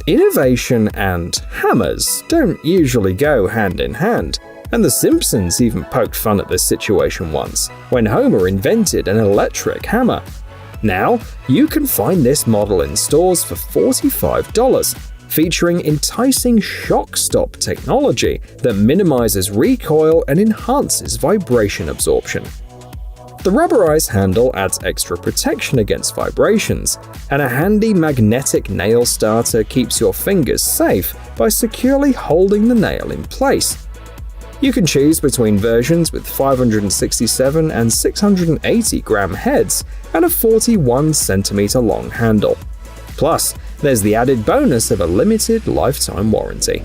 Innovation and hammers don't usually go hand in hand, and The Simpsons even poked fun at this situation once, when Homer invented an electric hammer. Now, you can find this model in stores for $45, featuring enticing shock stop technology that minimizes recoil and enhances vibration absorption. The rubberized handle adds extra protection against vibrations, and a handy magnetic nail starter keeps your fingers safe by securely holding the nail in place. You can choose between versions with 567 and 680 gram heads and a 41 centimeter long handle. Plus, there's the added bonus of a limited lifetime warranty.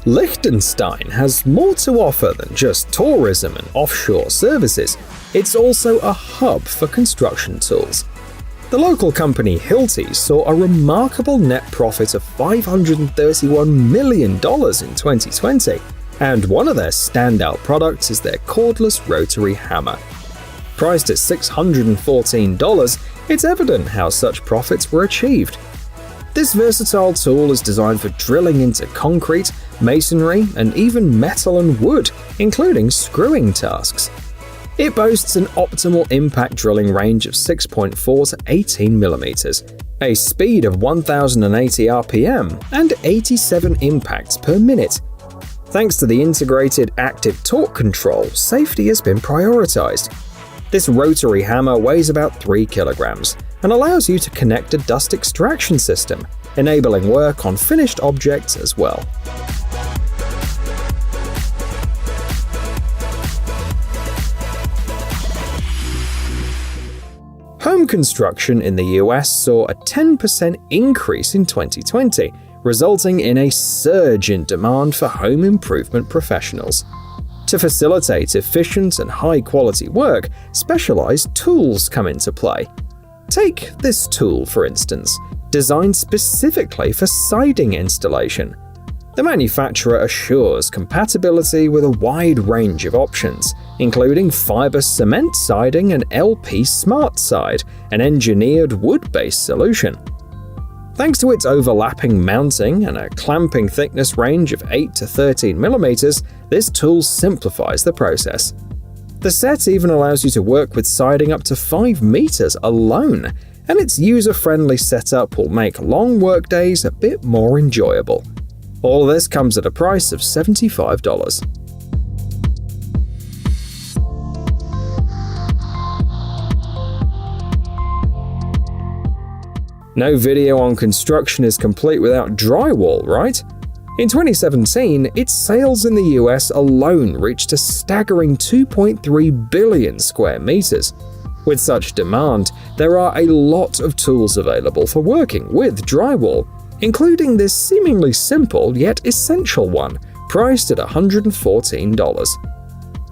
Liechtenstein has more to offer than just tourism and offshore services. It's also a hub for construction tools. The local company Hilti saw a remarkable net profit of $531 million in 2020, and one of their standout products is their cordless rotary hammer. Priced at $614, it's evident how such profits were achieved. This versatile tool is designed for drilling into concrete, masonry, and even metal and wood, including screwing tasks. It boasts an optimal impact drilling range of 6.4 to 18 mm, a speed of 1080 RPM, and 87 impacts per minute. Thanks to the integrated active torque control, safety has been prioritized. This rotary hammer weighs about 3 kilograms and allows you to connect a dust extraction system, enabling work on finished objects as well. Home construction in the US saw a 10% increase in 2020, resulting in a surge in demand for home improvement professionals. To facilitate efficient and high-quality work, specialized tools come into play. Take this tool, for instance, designed specifically for siding installation. The manufacturer assures compatibility with a wide range of options, including fiber cement siding and LP Smart Side, an engineered wood-based solution. Thanks to its overlapping mounting and a clamping thickness range of 8 to 13 mm, this tool simplifies the process. The set even allows you to work with siding up to 5 meters alone, and its user-friendly setup will make long work days a bit more enjoyable. All of this comes at a price of $75. No video on construction is complete without drywall, right? In 2017, its sales in the US alone reached a staggering 2.3 billion square meters. With such demand, there are a lot of tools available for working with drywall, including this seemingly simple yet essential one, priced at $114.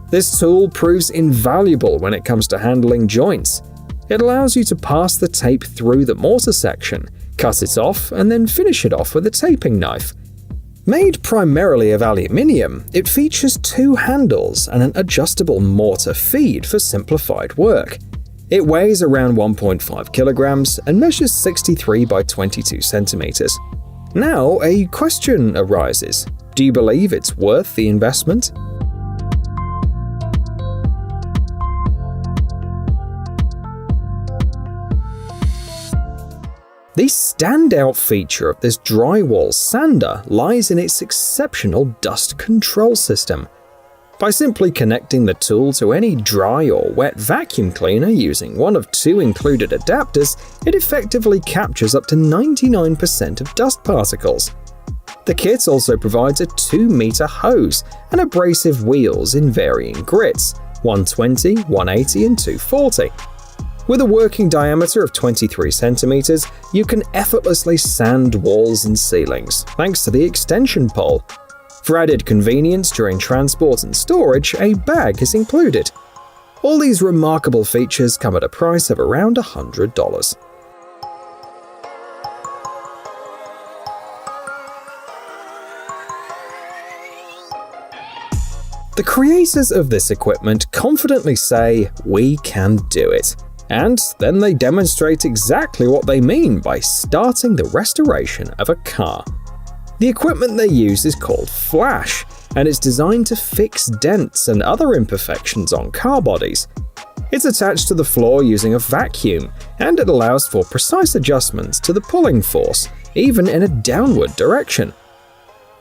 This tool proves invaluable when it comes to handling joints. It allows you to pass the tape through the mortar section, cut it off, and then finish it off with a taping knife. Made primarily of aluminium, it features 2 handles and an adjustable mortar feed for simplified work. It weighs around 1.5 kilograms and measures 63 by 22 centimeters. Now, a question arises. Do you believe it's worth the investment? The standout feature of this drywall sander lies in its exceptional dust control system. By simply connecting the tool to any dry or wet vacuum cleaner using one of 2 included adapters, it effectively captures up to 99% of dust particles. The kit also provides a 2-meter hose and abrasive wheels in varying grits, 120, 180, and 240. With a working diameter of 23 centimeters, you can effortlessly sand walls and ceilings, thanks to the extension pole. For added convenience during transport and storage, a bag is included. All these remarkable features come at a price of around $100. The creators of this equipment confidently say, "We can do it." And then they demonstrate exactly what they mean by starting the restoration of a car. The equipment they use is called Flash, and it's designed to fix dents and other imperfections on car bodies. It's attached to the floor using a vacuum, and it allows for precise adjustments to the pulling force, even in a downward direction.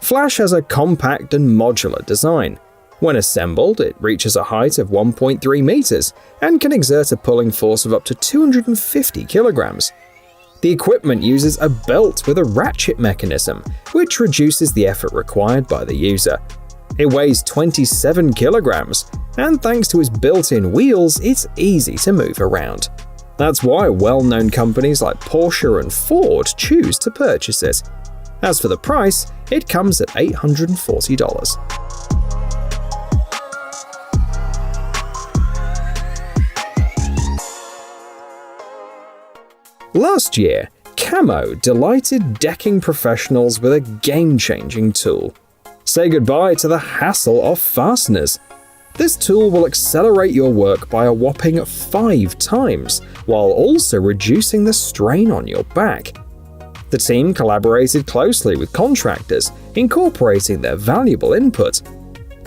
Flash has a compact and modular design. When assembled, it reaches a height of 1.3 meters and can exert a pulling force of up to 250 kilograms. The equipment uses a belt with a ratchet mechanism, which reduces the effort required by the user. It weighs 27 kilograms, and thanks to its built-in wheels, it's easy to move around. That's why well-known companies like Porsche and Ford choose to purchase it. As for the price, it comes at $840. Last year, Camo delighted decking professionals with a game-changing tool. Say goodbye to the hassle of fasteners. This tool will accelerate your work by a whopping 5 times, while also reducing the strain on your back. The team collaborated closely with contractors, incorporating their valuable input.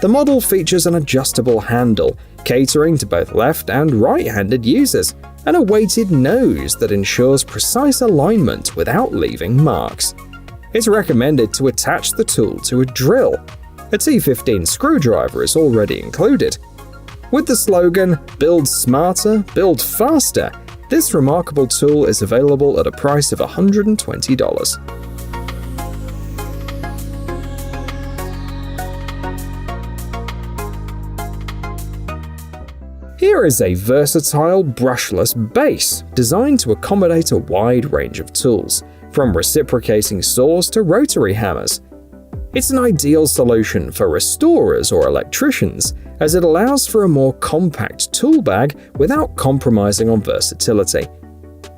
The model features an adjustable handle, catering to both left and right-handed users, and a weighted nose that ensures precise alignment without leaving marks. It's recommended to attach the tool to a drill. A T15 screwdriver is already included. With the slogan, "Build smarter, build faster," this remarkable tool is available at a price of $120. Here is a versatile brushless base designed to accommodate a wide range of tools, from reciprocating saws to rotary hammers. It's an ideal solution for restorers or electricians, as it allows for a more compact tool bag without compromising on versatility.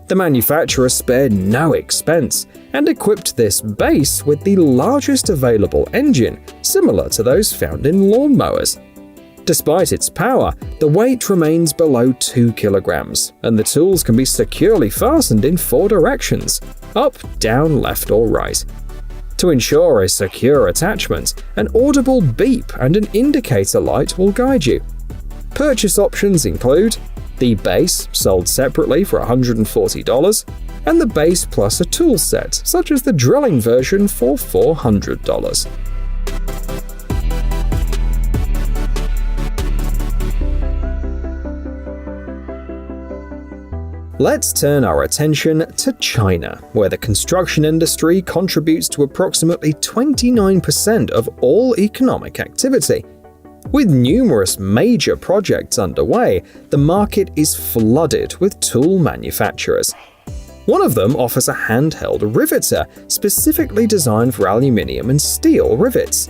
The manufacturer spared no expense and equipped this base with the largest available engine, similar to those found in lawnmowers. Despite its power, the weight remains below 2 kilograms, and the tools can be securely fastened in 4 directions: up, down, left, or right. To ensure a secure attachment, an audible beep and an indicator light will guide you. Purchase options include the base, sold separately for $140, and the base plus a tool set, such as the drilling version for $400. Let's turn our attention to China, where the construction industry contributes to approximately 29% of all economic activity. With numerous major projects underway, the market is flooded with tool manufacturers. One of them offers a handheld riveter specifically designed for aluminium and steel rivets.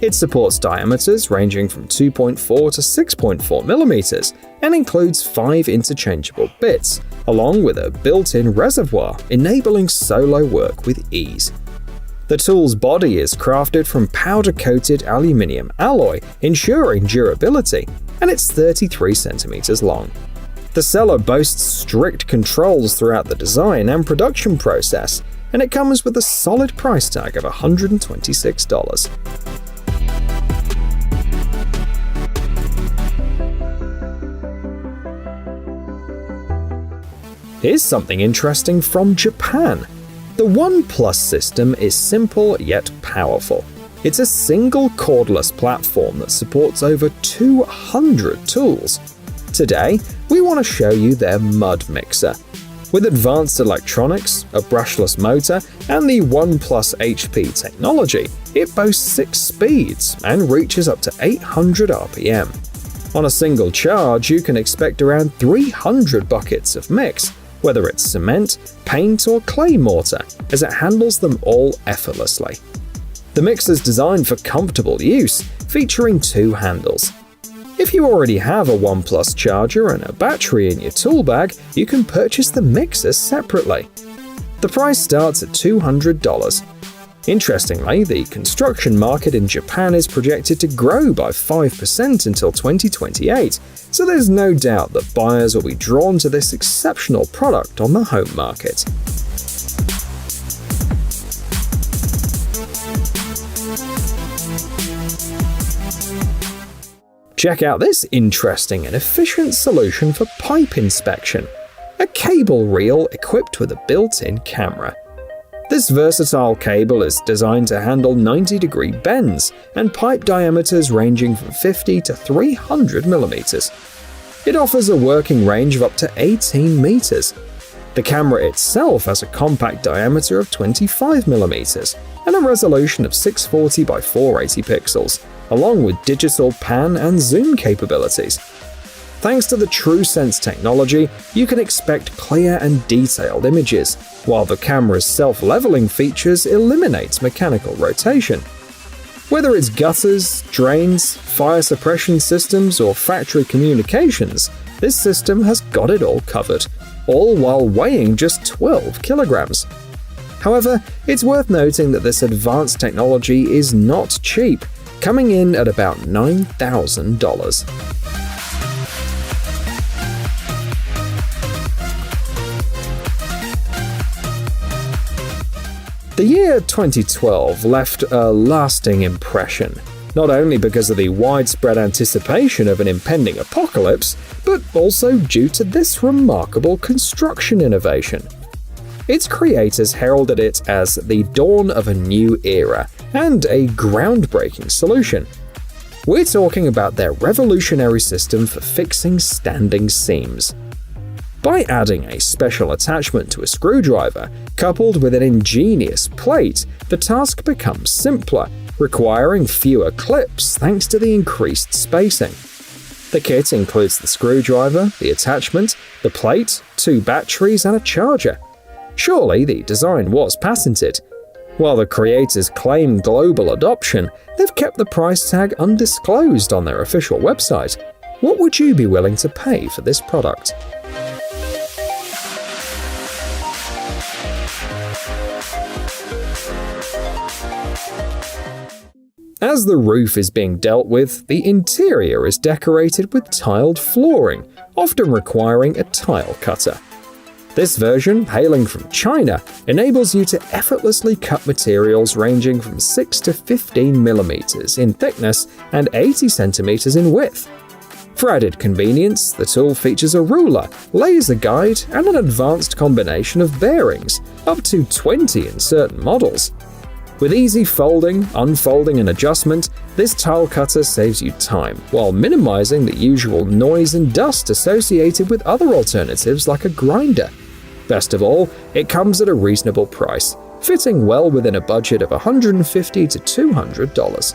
It supports diameters ranging from 2.4 to 6.4 millimeters and includes 5 interchangeable bits, along with a built-in reservoir, enabling solo work with ease. The tool's body is crafted from powder-coated aluminium alloy, ensuring durability, and it's 33 centimeters long. The seller boasts strict controls throughout the design and production process, and it comes with a solid price tag of $126. Here's something interesting from Japan. The OnePlus system is simple yet powerful. It's a single cordless platform that supports over 200 tools. Today, we want to show you their mud mixer. With advanced electronics, a brushless motor, and the OnePlus HP technology, it boasts 6 speeds and reaches up to 800 RPM. On a single charge, you can expect around 300 buckets of mix, whether it's cement, paint, or clay mortar, as it handles them all effortlessly. The mixer's designed for comfortable use, featuring 2 handles. If you already have a OnePlus charger and a battery in your tool bag, you can purchase the mixer separately. The price starts at $200. Interestingly, the construction market in Japan is projected to grow by 5% until 2028, so there's no doubt that buyers will be drawn to this exceptional product on the home market. Check out this interesting and efficient solution for pipe inspection: a cable reel equipped with a built-in camera. This versatile cable is designed to handle 90-degree bends and pipe diameters ranging from 50 to 300 millimeters. It offers a working range of up to 18 meters. The camera itself has a compact diameter of 25 millimeters and a resolution of 640 by 480 pixels, along with digital pan and zoom capabilities. Thanks to the TrueSense technology, you can expect clear and detailed images, while the camera's self-leveling features eliminate mechanical rotation. Whether it's gutters, drains, fire suppression systems, or factory communications, this system has got it all covered, all while weighing just 12 kilograms. However, it's worth noting that this advanced technology is not cheap, coming in at about $9,000. The year 2012 left a lasting impression, not only because of the widespread anticipation of an impending apocalypse, but also due to this remarkable construction innovation. Its creators heralded it as the dawn of a new era and a groundbreaking solution. We're talking about their revolutionary system for fixing standing seams. By adding a special attachment to a screwdriver, coupled with an ingenious plate, the task becomes simpler, requiring fewer clips thanks to the increased spacing. The kit includes the screwdriver, the attachment, the plate, 2 batteries, and a charger. Surely the design was patented. While the creators claim global adoption, they've kept the price tag undisclosed on their official website. What would you be willing to pay for this product? As the roof is being dealt with, the interior is decorated with tiled flooring, often requiring a tile cutter. This version, hailing from China, enables you to effortlessly cut materials ranging from 6 to 15 millimeters in thickness and 80 centimeters in width. For added convenience, the tool features a ruler, laser guide, and an advanced combination of bearings, up to 20 in certain models. With easy folding, unfolding, and adjustment, this tile cutter saves you time while minimizing the usual noise and dust associated with other alternatives like a grinder. Best of all, it comes at a reasonable price, fitting well within a budget of $150 to $200.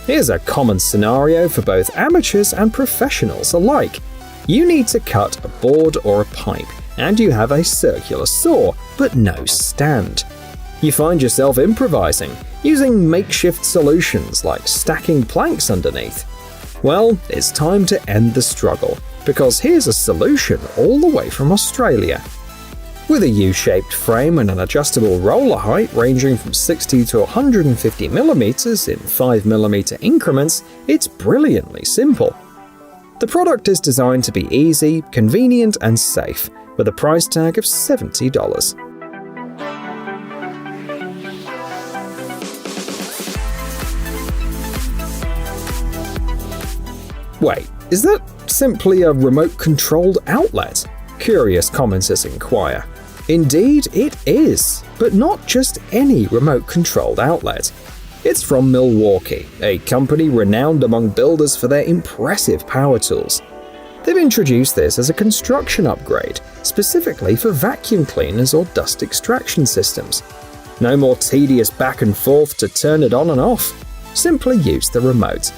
Here's a common scenario for both amateurs and professionals alike. You need to cut a board or a pipe, and you have a circular saw, but no stand. You find yourself improvising, using makeshift solutions like stacking planks underneath. Well, it's time to end the struggle, because here's a solution all the way from Australia. With a U-shaped frame and an adjustable roller height ranging from 60 to 150 millimeters in 5mm increments, it's brilliantly simple. The product is designed to be easy, convenient, and safe, with a price tag of $70. Wait, is that simply a remote-controlled outlet? Curious commenters inquire. Indeed, it is, but not just any remote-controlled outlet. It's from Milwaukee, a company renowned among builders for their impressive power tools. They've introduced this as a construction upgrade, specifically for vacuum cleaners or dust extraction systems. No more tedious back and forth to turn it on and off. Simply use the remote.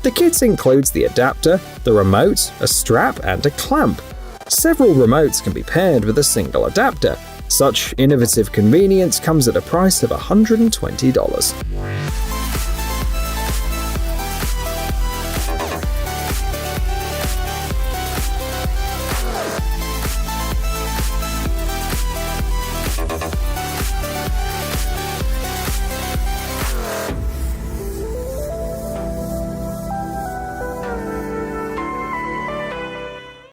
The kit includes the adapter, the remote, a strap, and a clamp. Several remotes can be paired with a single adapter. Such innovative convenience comes at a price of $120.